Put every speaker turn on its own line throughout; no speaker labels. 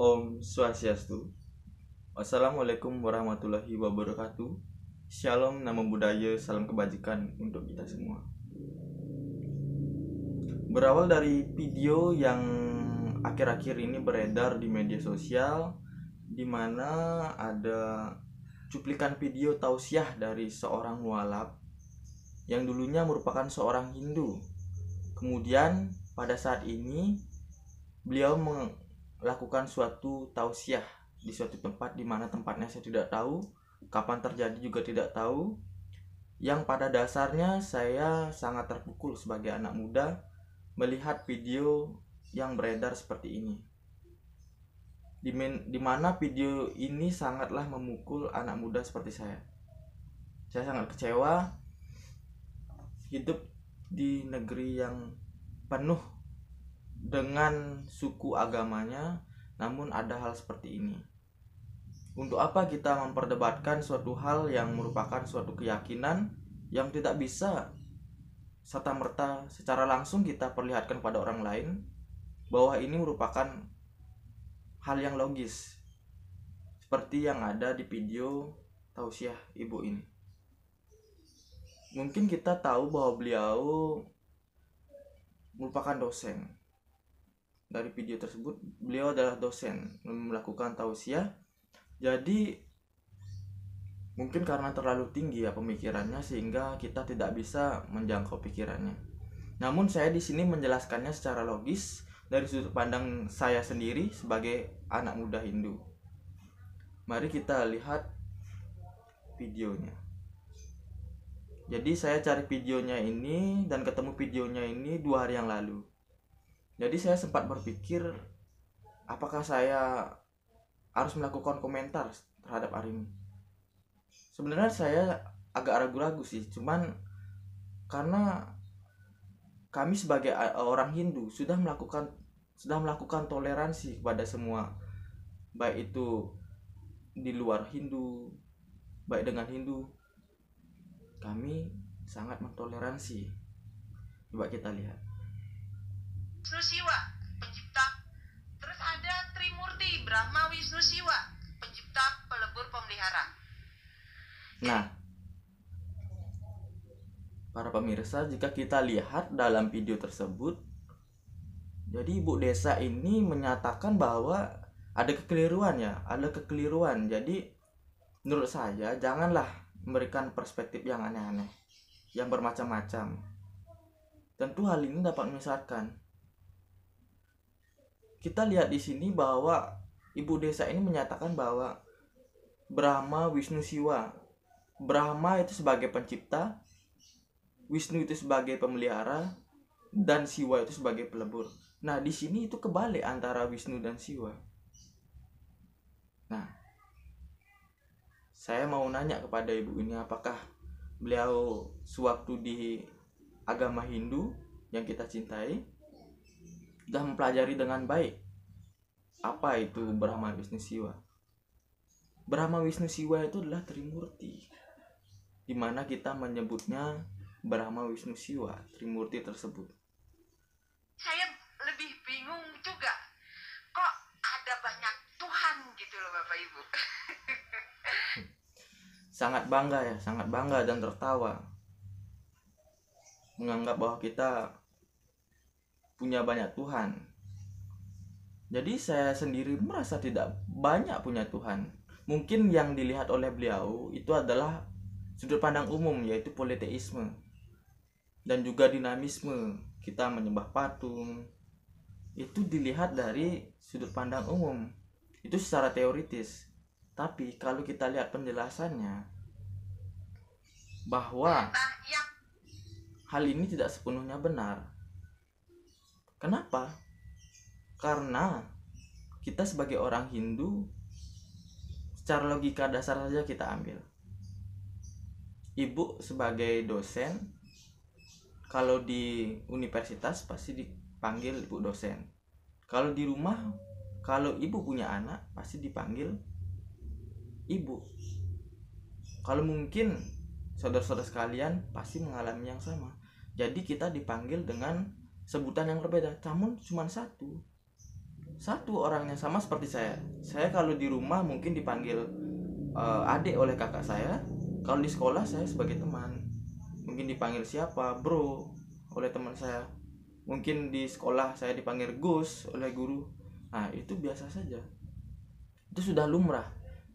Om Swastiastu. Assalamualaikum warahmatullahi wabarakatuh. Shalom, nama budaya, salam kebajikan untuk kita semua. Berawal dari video yang akhir-akhir ini beredar di media sosial, di mana ada cuplikan video tausiah dari seorang mualaf yang dulunya merupakan seorang Hindu. Kemudian pada saat ini beliau melakukan suatu tausiah di suatu tempat, di mana tempatnya saya tidak tahu, kapan terjadi juga tidak tahu. Yang pada dasarnya saya sangat terpukul sebagai anak muda melihat video yang beredar seperti ini, di mana video ini sangatlah memukul anak muda seperti saya. Saya sangat kecewa hidup di negeri yang penuh dengan suku agamanya, namun ada hal seperti ini. Untuk apa kita memperdebatkan suatu hal yang merupakan suatu keyakinan yang tidak bisa serta-merta secara langsung kita perlihatkan pada orang lain bahwa ini merupakan hal yang logis, seperti yang ada di video tausiah ibu ini. Mungkin kita tahu bahwa beliau merupakan dosen. Dari video tersebut, beliau adalah dosen melakukan tausiah. Jadi mungkin karena terlalu tinggi ya pemikirannya, sehingga kita tidak bisa menjangkau pikirannya. Namun saya di sini menjelaskannya secara logis dari sudut pandang saya sendiri sebagai anak muda Hindu. Mari kita lihat videonya. Jadi saya cari videonya ini dan ketemu videonya ini 2 hari yang lalu. Jadi saya sempat berpikir apakah saya harus melakukan komentar terhadap hari ini. Sebenarnya saya agak ragu-ragu sih, cuman karena kami sebagai orang Hindu sudah melakukan toleransi kepada semua, baik itu di luar Hindu, baik dengan Hindu. Kami sangat mentoleransi. Coba kita lihat.
Wisnu Siwa, pencipta. Terus ada Trimurti, Brahma Wisnu Siwa, pencipta, pelebur, pemelihara.
Nah, para pemirsa, jika kita lihat dalam video tersebut, jadi ibu desa ini menyatakan bahwa ada kekeliruan ya, ada kekeliruan. Jadi menurut saya janganlah memberikan perspektif yang aneh-aneh, yang bermacam-macam. Tentu hal ini dapat menyesatkan. Kita lihat di sini bahwa ibu desa ini menyatakan bahwa Brahma Wisnu Siwa. Brahma itu sebagai pencipta, Wisnu itu sebagai pemelihara, dan Siwa itu sebagai pelebur. Nah, di sini itu kebalik antara Wisnu dan Siwa. Nah, saya mau nanya kepada ibu ini, apakah beliau sewaktu di agama Hindu yang kita cintai sudah mempelajari dengan baik apa itu Brahma Wisnu Siwa. Brahma Wisnu Siwa itu adalah Trimurti, di mana kita menyebutnya Brahma Wisnu Siwa, Trimurti tersebut.
Saya lebih bingung juga, kok ada banyak Tuhan gitu loh Bapak Ibu.
Sangat bangga dan tertawa menganggap bahwa kita punya banyak Tuhan. Jadi saya sendiri merasa tidak banyak punya Tuhan. Mungkin yang dilihat oleh beliau itu adalah sudut pandang umum, yaitu politeisme dan juga dinamisme. Kita menyembah patung, itu dilihat dari sudut pandang umum, itu secara teoritis. Tapi kalau kita lihat penjelasannya, bahwa hal ini tidak sepenuhnya benar. Kenapa? Karena kita sebagai orang Hindu, secara logika dasar saja kita ambil. Ibu sebagai dosen, kalau di universitas pasti dipanggil ibu dosen. Kalau di rumah, kalau ibu punya anak pasti dipanggil ibu. Kalau mungkin saudara-saudara sekalian pasti mengalami yang sama. Jadi kita dipanggil dengan sebutan yang berbeda, namun cuma satu. satu orangnya, sama seperti saya kalau di rumah mungkin dipanggil adik oleh kakak saya, kalau di sekolah saya sebagai teman mungkin dipanggil siapa, bro, oleh teman saya, mungkin di sekolah saya dipanggil Gus oleh guru. Nah itu biasa saja, itu sudah lumrah.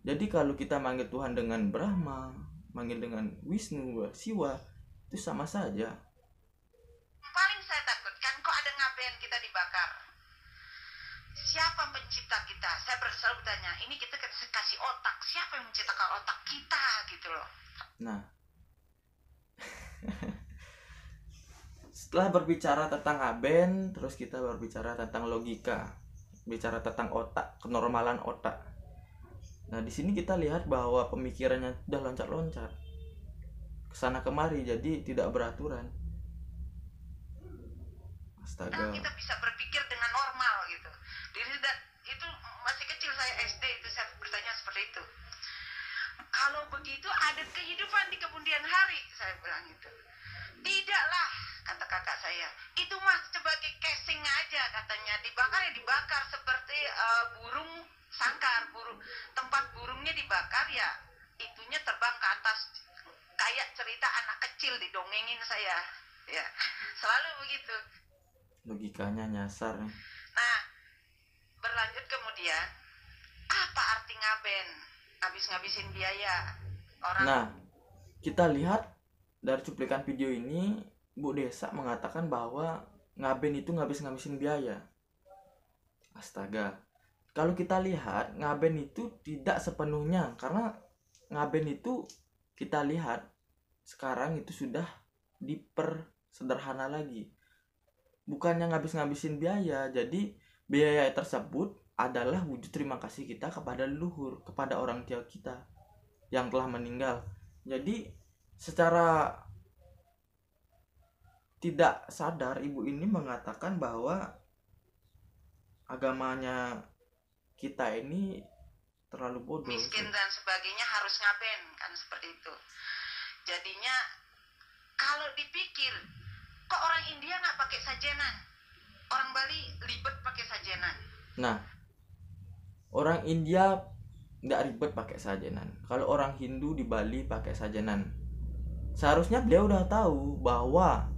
Jadi kalau kita manggil Tuhan dengan Brahma, manggil dengan Wisnu, Siwa, itu sama saja.
Paling saya takutkan kok ada ngaben kita dibakar. Siapa pencipta kita? Saya selalu bertanya, ini kita kasih otak, siapa yang menciptakan otak kita gitu loh.
Nah, setelah berbicara tentang ngaben, terus kita berbicara tentang logika, bicara tentang otak, kenormalan otak. Nah, di sini kita lihat bahwa pemikirannya sudah loncat-loncat kesana kemari, jadi tidak beraturan. Astaga.
Nah, kita bisa berpikir dengan normal gitu. Itu masih kecil saya SD itu saya bertanya seperti itu. Kalau begitu ada kehidupan di kemudian hari, saya bilang itu. Tidaklah, kata kakak saya. Itu mah sebagai casing aja katanya. Dibakar ya dibakar seperti burung sangkar, tempat burungnya dibakar ya itunya terbang ke atas. Kayak cerita anak kecil didongengin saya. Ya, selalu begitu.
Logikanya nyasar nih.
Nah, berlanjut kemudian, apa arti ngaben? Ngabisin biaya orang.
Nah, kita lihat dari cuplikan video ini, Bu Desa mengatakan bahwa ngaben itu ngabis-ngabisin biaya. Astaga. Kalau kita lihat, ngaben itu tidak sepenuhnya, karena ngaben itu kita lihat sekarang itu sudah dipersederhana lagi. Bukannya ngabis-ngabisin biaya, jadi biaya tersebut adalah wujud terima kasih kita kepada leluhur, kepada orang tua kita yang telah meninggal. Jadi secara tidak sadar ibu ini mengatakan bahwa agamanya kita ini terlalu bodoh,
miskin dan sebagainya harus ngaben, kan seperti itu. Jadinya kalau dipikir, kok orang India nggak pakai sajenan, orang Bali ribet pakai sajenan.
Nah, orang India nggak ribet pakai sajenan. Kalau orang Hindu di Bali pakai sajenan. Seharusnya beliau udah tahu bahwa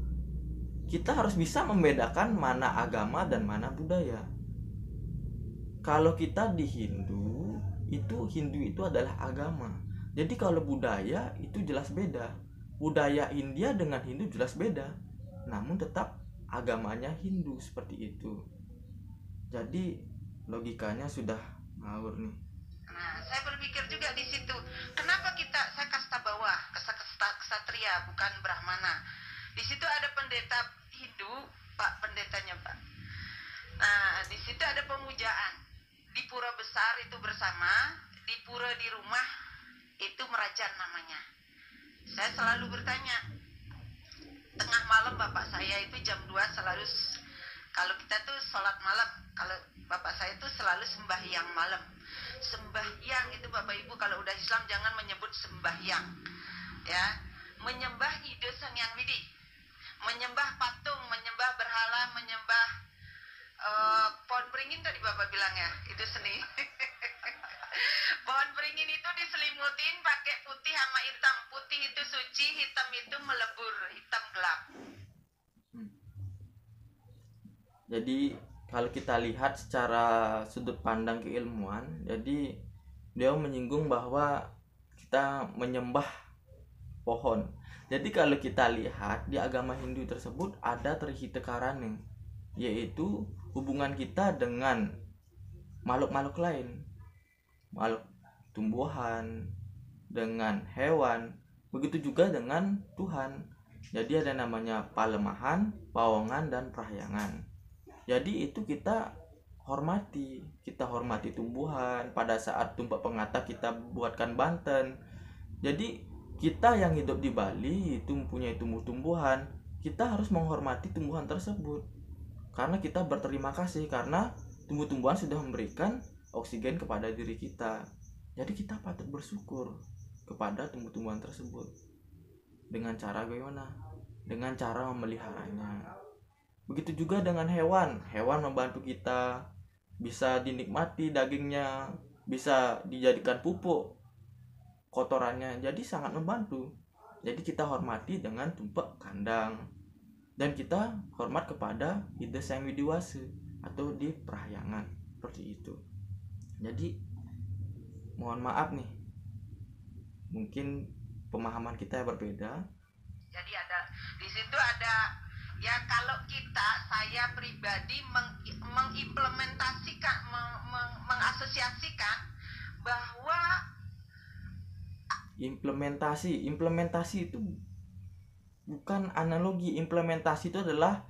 kita harus bisa membedakan mana agama dan mana budaya. Kalau kita di Hindu itu adalah agama. Jadi kalau budaya itu jelas beda. Budaya India dengan Hindu jelas beda. Namun tetap agamanya Hindu, seperti itu. Jadi logikanya sudah ngawur nih.
Nah, saya berpikir juga di situ. Kenapa saya kasta bawah, ksatria, bukan brahmana. Di situ ada pendeta Hindu, Pak pendetanya Pak. Nah, di situ ada pemujaan. Di pura besar itu bersama, di pura di rumah itu merajan namanya. Saya selalu bertanya, tengah malam bapak saya itu jam 2 selalu, kalau kita tuh sholat malam, kalau bapak saya tuh selalu sembahyang malam. Sembahyang itu bapak ibu kalau udah Islam jangan menyebut sembahyang, ya, menyembah ide Sang Yang Widi, menyembah patung, menyembah berhala, menyembah pohon beringin tadi bapak bilang ya, itu seni. Pohon beringin itu diselimutin pakai putih sama hitam. Putih itu suci, hitam itu melebur, hitam gelap.
Jadi kalau kita lihat secara sudut pandang keilmuan, jadi dia menyinggung bahwa kita menyembah pohon. Jadi kalau kita lihat di agama Hindu tersebut ada trihitakarane, yaitu hubungan kita dengan makhluk-makhluk lain, makhluk tumbuhan, dengan hewan, begitu juga dengan Tuhan. Jadi ada namanya palemahan, pawongan, dan prahyangan. Jadi itu kita hormati tumbuhan. Pada saat tumpah pengata kita buatkan banten. Jadi kita yang hidup di Bali itu mempunyai tumbuh-tumbuhan, kita harus menghormati tumbuhan tersebut karena kita berterima kasih karena tumbuh-tumbuhan sudah memberikan oksigen kepada diri kita. Jadi kita patut bersyukur kepada tumbuh-tumbuhan tersebut. Dengan cara bagaimana? Dengan cara memeliharanya. Begitu juga dengan hewan. Hewan membantu kita. bisa dinikmati dagingnya, bisa dijadikan pupuk kotorannya, jadi sangat membantu. Jadi kita hormati dengan tumpak kandang, dan kita hormat kepada ide sang widiwase atau di perahyangan seperti itu. Jadi mohon maaf nih, mungkin pemahaman kita berbeda.
Jadi ada di situ ada ya, kalau saya pribadi mengimplementasikan, mengasosiasikan bahwa
implementasi itu bukan analogi. Implementasi itu adalah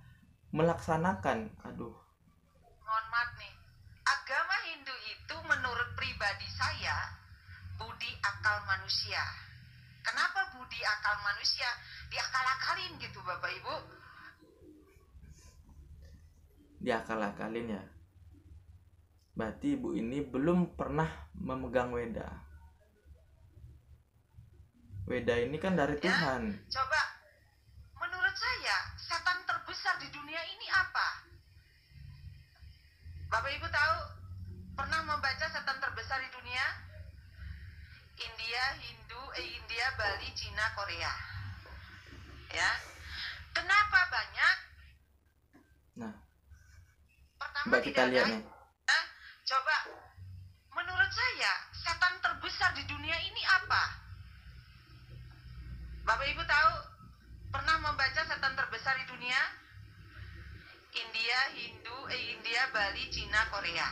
melaksanakan.
Mohon maaf nih, agama Hindu itu menurut pribadi saya budi akal manusia. Kenapa budi akal manusia? Diakal-akalin gitu Bapak Ibu.
Diakal-akalin ya. Berarti ibu ini belum pernah memegang Weda. Weda ini kan dari Tuhan.
Coba, menurut saya setan terbesar di dunia ini apa? Bapak Ibu tahu, pernah membaca setan terbesar di dunia? India, Bali, Cina, Korea. Ya. Kenapa banyak?
Nah,
pertama
kita lihat nih.
Coba, menurut saya setan terbesar di dunia ini apa? Bapak Ibu tahu, pernah membaca setan terbesar di dunia? India, Bali, Cina, Korea.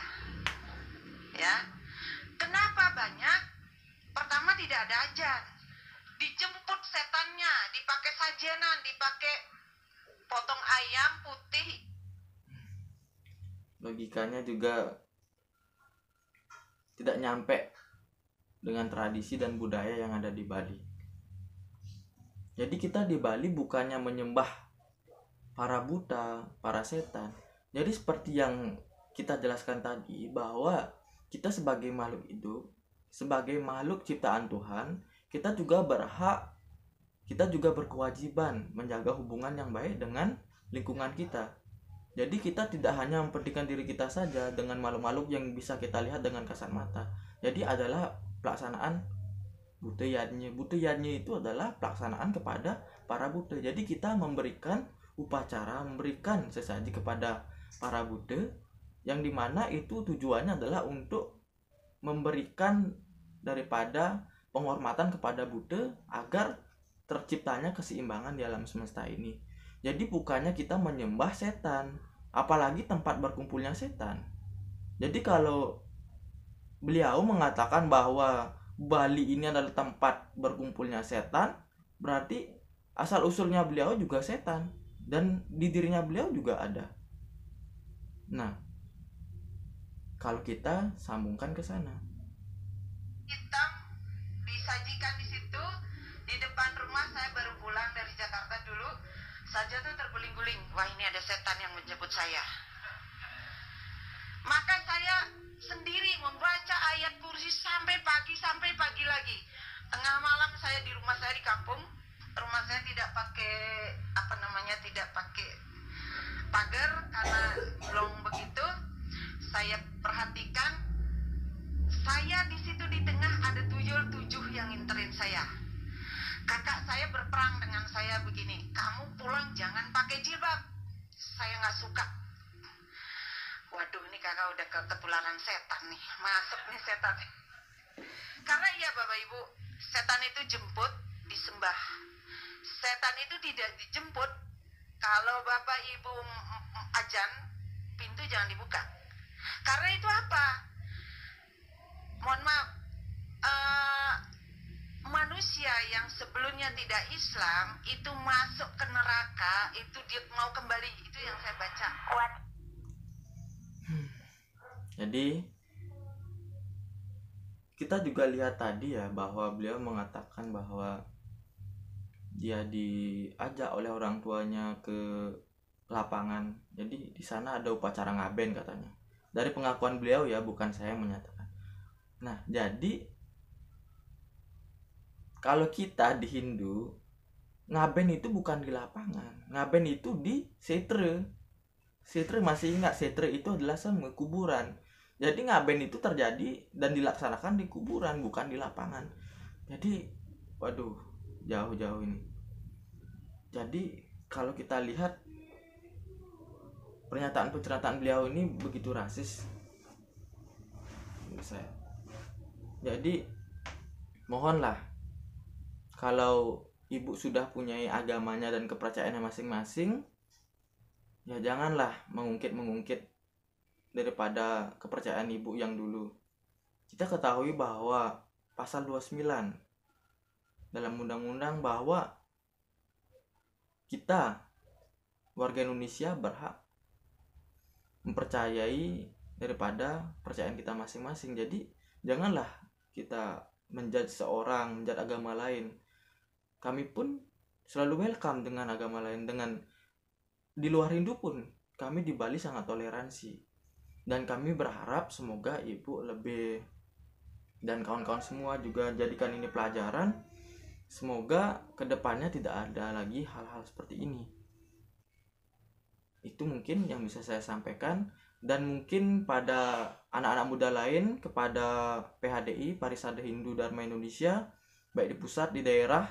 Ya. Kenapa banyak? Pertama, tidak ada ajan. Dijemput setannya, dipakai sajenan, dipakai potong ayam putih.
Logikanya juga tidak nyampe dengan tradisi dan budaya yang ada di Bali. Jadi kita di Bali bukannya menyembah para buta, para setan. Jadi seperti yang kita jelaskan tadi, bahwa kita sebagai makhluk hidup, sebagai makhluk ciptaan Tuhan, kita juga berhak, kita juga berkewajiban menjaga hubungan yang baik dengan lingkungan kita. Jadi kita tidak hanya mempentingkan diri kita saja dengan makhluk-makhluk yang bisa kita lihat dengan kasat mata. Jadi adalah pelaksanaan Buddha Yajna. Buddha Yajna itu adalah pelaksanaan kepada para Buddha. Jadi kita memberikan upacara, memberikan sesaji kepada para Buddha, yang dimana itu tujuannya adalah untuk memberikan daripada penghormatan kepada Buddha agar terciptanya keseimbangan di alam semesta ini. Jadi bukannya kita menyembah setan, apalagi tempat berkumpulnya setan. Jadi kalau beliau mengatakan bahwa Bali ini adalah tempat berkumpulnya setan, berarti asal usulnya beliau juga setan, dan di dirinya beliau juga ada. Nah, kalau kita sambungkan ke sana,
hitam disajikan di situ di depan rumah. Saya baru pulang dari Jakarta dulu, saja tuh terguling-guling, wah ini ada setan yang menjemput saya. Maka saya sendiri membaca ayat kursi sampai pagi lagi. Tengah malam saya di rumah saya di kampung. Rumah saya tidak pakai tidak pakai pagar karena belum begitu. Saya perhatikan, saya di situ di tengah ada tuyul 7 yang nginterin saya. Kakak saya berperang dengan saya begini, kamu pulang jangan pakai jilbab, saya nggak suka. Waduh, ini kakak udah ketularan setan nih, masuk nih setan. Karena iya Bapak Ibu, setan itu jemput disembah. Setan itu tidak dijemput. Kalau Bapak Ibu ajan, pintu jangan dibuka. Karena itu apa? Mohon maaf, manusia yang sebelumnya tidak Islam itu masuk ke neraka, itu dia mau kembali, itu yang saya baca.
Jadi kita juga lihat tadi ya, bahwa beliau mengatakan bahwa dia diajak oleh orang tuanya ke lapangan. Jadi di sana ada upacara ngaben katanya. Dari pengakuan beliau ya, bukan saya yang menyatakan. Nah, jadi kalau kita di Hindu, ngaben itu bukan di lapangan. Ngaben itu di setre. Setre masih ingat, Setre itu adalah semua kuburan. Jadi ngaben itu terjadi dan dilaksanakan di kuburan, bukan di lapangan. Jadi waduh, jauh-jauh ini. Jadi kalau kita lihat pernyataan beliau ini begitu rasis menurut saya. Jadi mohonlah, kalau ibu sudah punya agamanya dan kepercayaannya masing-masing, ya janganlah mengungkit daripada kepercayaan ibu yang dulu. Kita ketahui bahwa pasal 29 dalam undang-undang bahwa kita warga Indonesia berhak mempercayai daripada percayaan kita masing-masing. Jadi janganlah kita menjudge seorang, menjudge agama lain. Kami pun selalu welcome dengan agama lain. Dengan di luar Hindu pun kami di Bali sangat toleransi. Dan kami berharap semoga ibu lebih dan kawan-kawan semua juga jadikan ini pelajaran. Semoga kedepannya tidak ada lagi hal-hal seperti ini. Itu mungkin yang bisa saya sampaikan. Dan mungkin pada anak-anak muda lain, kepada PHDI, Parisade Hindu Dharma Indonesia, baik di pusat, di daerah,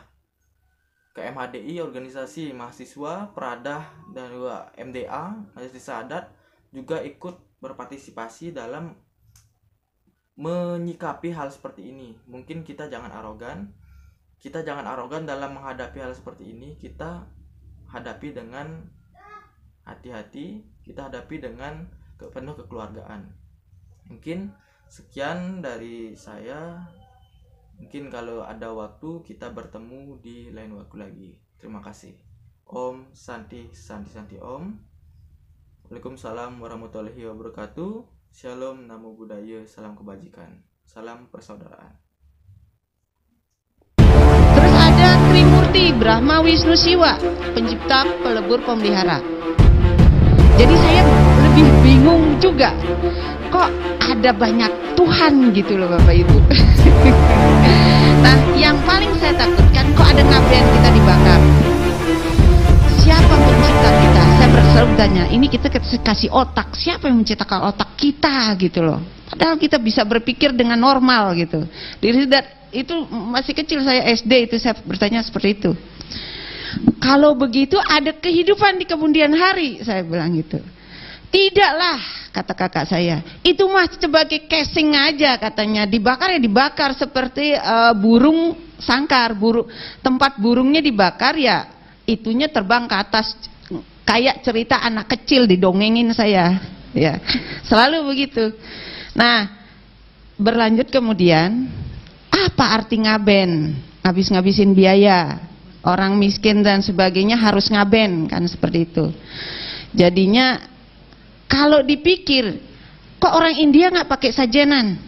ke MHDI, organisasi mahasiswa, Pradah, dan juga MDA, Majelis Adat, juga ikut berpartisipasi dalam menyikapi hal seperti ini. Mungkin kita jangan arogan. Kita jangan arogan dalam menghadapi hal seperti ini. Kita hadapi dengan hati-hati, kita hadapi dengan penuh kekeluargaan. Mungkin sekian dari saya. Mungkin kalau ada waktu kita bertemu di lain waktu lagi. Terima kasih. Om Santi Santi Santi Om. Waalaikumsalam warahmatullahi wabarakatuh. Shalom, namo buddhaya, salam kebajikan, salam persaudaraan.
Terus ada Trimurti Brahma Wisnu Siwa, pencipta, pelebur, pemelihara. Jadi saya lebih bingung juga, kok ada banyak Tuhan gitu loh Bapak Ibu. Nah, yang paling saya takutkan, kok ada ngaben kita dibakar. Siapa pencipta kita? Saya selalu tanya, ini kita kasih otak, siapa yang menciptakan otak kita gitu loh. Padahal kita bisa berpikir dengan normal gitu. Itu masih kecil, saya SD itu saya bertanya seperti itu. Kalau begitu ada kehidupan di kemudian hari, saya bilang gitu. Tidaklah, kata kakak saya, itu mah sebagai casing aja katanya, dibakar ya dibakar seperti burung sangkar, tempat burungnya dibakar ya itunya terbang ke atas, kayak cerita anak kecil didongengin saya, ya selalu begitu. Nah, berlanjut kemudian, apa arti ngaben? Ngabisin biaya, orang miskin dan sebagainya harus ngaben kan seperti itu. Jadinya kalau dipikir, kok orang India nggak pakai sajenan,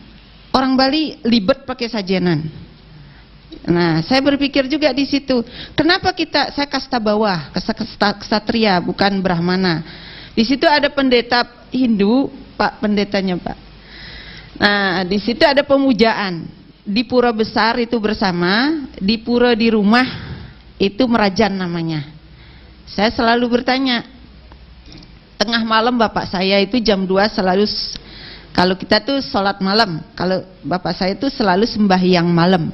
orang Bali libet pakai sajenan. Nah, saya berpikir juga di situ, kenapa saya kasta bawah, ksatria, bukan Brahmana. Di situ ada pendeta Hindu, Pak pendetanya Pak. Nah, di situ ada pemujaan. Di pura besar itu bersama, di pura di rumah itu merajan namanya. Saya selalu bertanya, tengah malam bapak saya itu jam 2 selalu, kalau kita tuh sholat malam, kalau bapak saya tuh selalu sembahyang malam.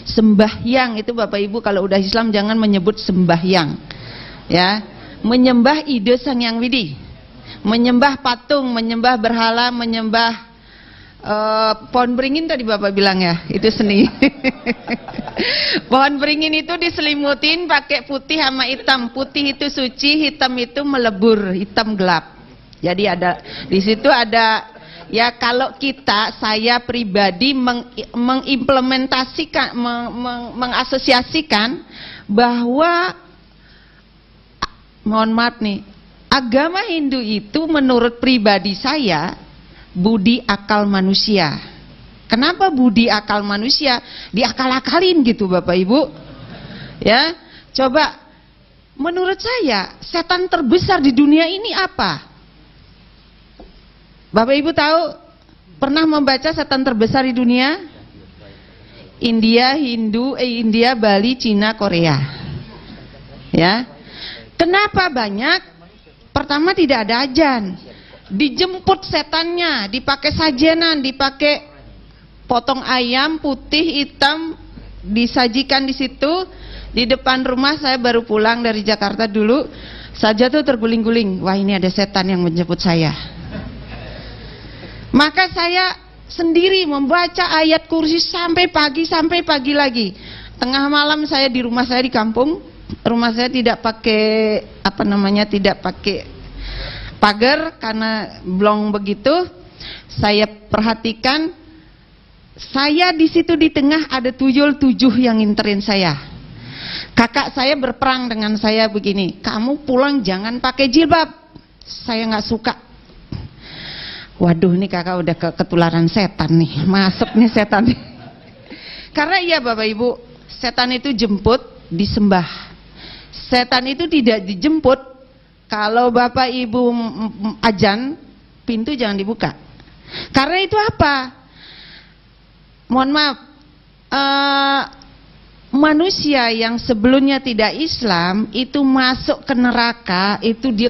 Sembahyang itu Bapak Ibu kalau udah Islam jangan menyebut sembahyang, ya, menyembah ide Sang Hyang Widi, menyembah patung, menyembah berhala, menyembah pohon beringin tadi Bapak bilang ya, itu seni. Pohon beringin itu diselimutin pakai putih sama hitam. Putih itu suci, hitam itu melebur, hitam gelap. Jadi ada di situ ada, ya kalau saya pribadi mengimplementasikan, mengasosiasikan bahwa, mohon maaf nih, agama Hindu itu menurut pribadi saya budi akal manusia. Kenapa budi akal manusia? Diakal-akalin gitu Bapak Ibu. Ya, coba menurut saya setan terbesar di dunia ini apa? Bapak Ibu tahu, pernah membaca setan terbesar di dunia? India, India, Bali, Cina, Korea. Ya. Kenapa banyak? pertama tidak ada ajan. Dijemput setannya, dipakai sajenan, dipakai potong ayam putih hitam, disajikan di situ di depan rumah. Saya baru pulang dari Jakarta dulu, saja tuh terguling-guling, wah ini ada setan yang menjemput saya. Maka saya sendiri membaca ayat kursi sampai pagi lagi. Tengah malam saya di rumah saya di kampung, rumah saya tidak pakai tidak pakai pagar karena blong begitu. Saya perhatikan, saya di situ di tengah ada tuyul 7 yang nginterin saya. Kakak saya berperang dengan saya begini, kamu pulang jangan pakai jilbab. Saya nggak suka. Waduh, ini kakak udah ketularan setan nih, masuk nih setan. Karena iya Bapak Ibu, setan itu jemput disembah. Setan itu tidak dijemput. Kalau Bapak Ibu ajan, pintu jangan dibuka. Karena itu apa? Mohon maaf, manusia yang sebelumnya tidak Islam itu masuk ke neraka, itu dia